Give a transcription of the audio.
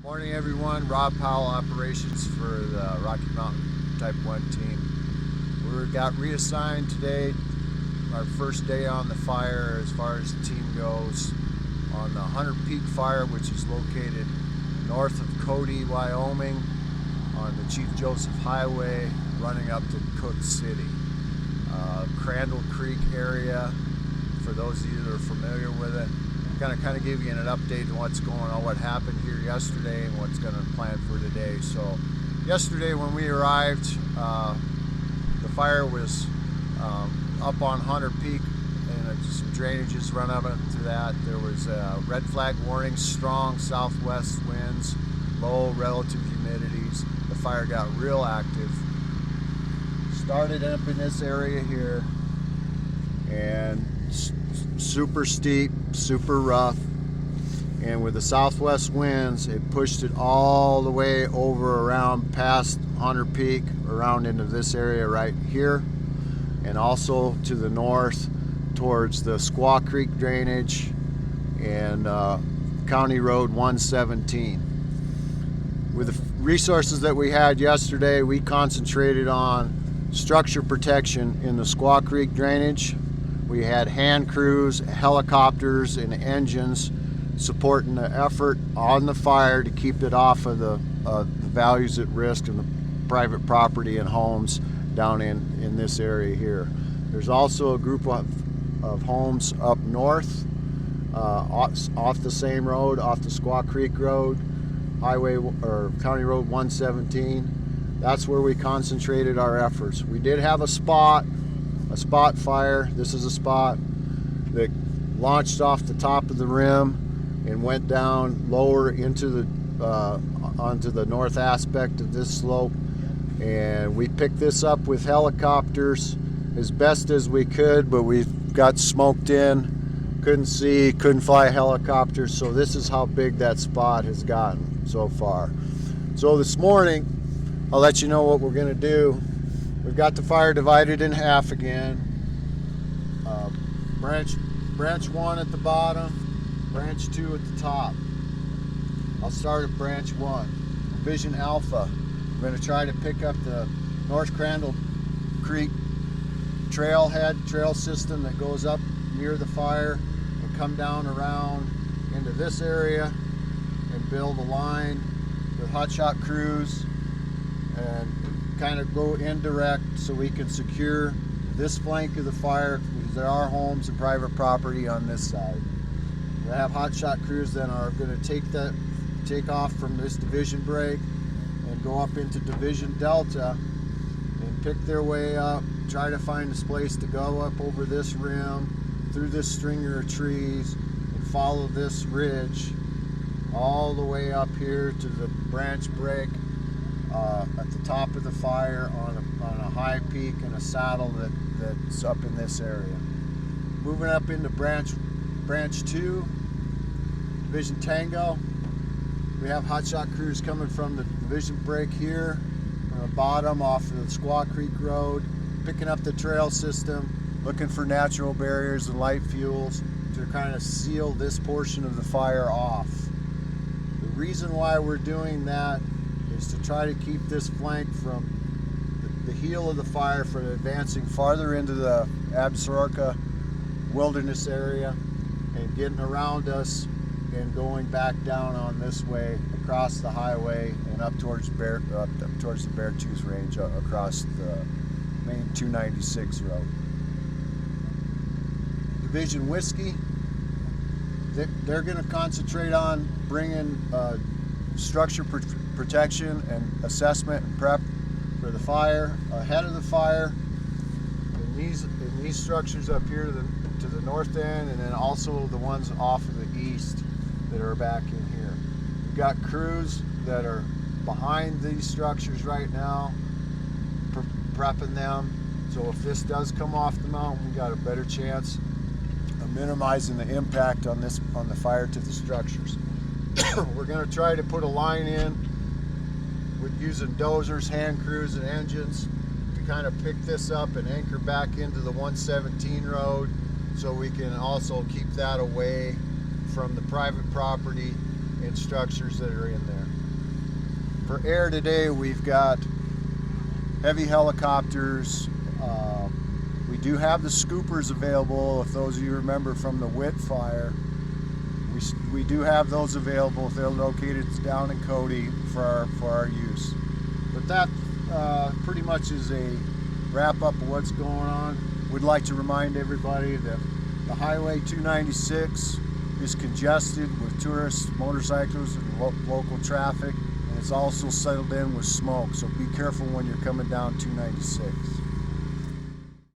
Morning everyone, Rob Powell operations for the Rocky Mountain Type 1 team. We got reassigned today, our first day on the fire as far as the team goes, on the Hunter Peak Fire, which is located north of Cody, Wyoming, on the Chief Joseph Highway running up to Cook City. Crandall Creek area, for those of you that are familiar with it. Kind of give you an update on what's going on, what happened here yesterday, and what's going to plan for today. So, yesterday when we arrived, the fire was up on Hunter Peak, and some drainages run up to that. There was a red flag warning, strong southwest winds, low relative humidities. The fire got real active. Started up in this area here, and super steep, super rough, and with the southwest winds it pushed it all the way over around past Hunter Peak, around into this area right here, and also to the north towards the Squaw Creek drainage and County Road 117. With the resources that we had yesterday, we concentrated on structure protection in the Squaw Creek drainage. We had hand crews, helicopters, and engines supporting the effort on the fire to keep it off of the values at risk and the private property and homes down in this area here. There's also a group of homes up north, off the same road, off the Squaw Creek Road, Highway or County Road 117. That's where we concentrated our efforts. We did have a spot fire. This is a spot that launched off the top of the rim and went down lower into the onto the north aspect of this slope, and we picked this up with helicopters as best as we could, but we got smoked in, couldn't fly helicopters. So this is how big that spot has gotten so far. So this morning I'll let you know what we're going to do. We've got the fire divided in half again. Branch 1 at the bottom, branch 2 at the top. I'll start at branch 1. Division Alpha. We're going to try to pick up the North Crandall Creek trail system that goes up near the fire and come down around into this area and build a line with hotshot crews and kind of go indirect so we can secure this flank of the fire, because there are homes and private property on this side. We have hotshot crews that are going to take off from this division break and go up into Division Delta and pick their way up, try to find a place to go up over this rim, through this stringer of trees, and follow this ridge all the way up here to the branch break at the top of the fire on a high peak and a saddle that's up in this area. Moving up into branch 2, Division Tango. We have hotshot crews coming from the division break here on the bottom off of the Squaw Creek Road, picking up the trail system, looking for natural barriers and light fuels to kind of seal this portion of the fire off. The reason why we're doing that is to try to keep this flank from the heel of the fire from advancing farther into the Absaroka wilderness area and getting around us and going back down on this way across the highway and up towards the Beartooth Range, across the main 296 road. Division Whiskey, they're going to concentrate on bringing structure protection and assessment and prep for the fire ahead of the fire in these structures up here to the north end, and then also the ones off of the east that are back in here. We've got crews that are behind these structures right now, prepping them, so if this does come off the mountain, we got a better chance of minimizing the impact on the fire to the structures. We're going to try to put a line in with using dozers, hand crews, and engines to kind of pick this up and anchor back into the 117 road, so we can also keep that away from the private property and structures that are in there. For air today, we've got heavy helicopters. We do have the scoopers available. If those of you remember from the Witt fire, we do have those available. They're located down in Cody for our use. But that pretty much is a wrap up of what's going on. We'd like to remind everybody that the Highway 296 is congested with tourists, motorcycles, and local traffic, and it's also settled in with smoke. So be careful when you're coming down 296.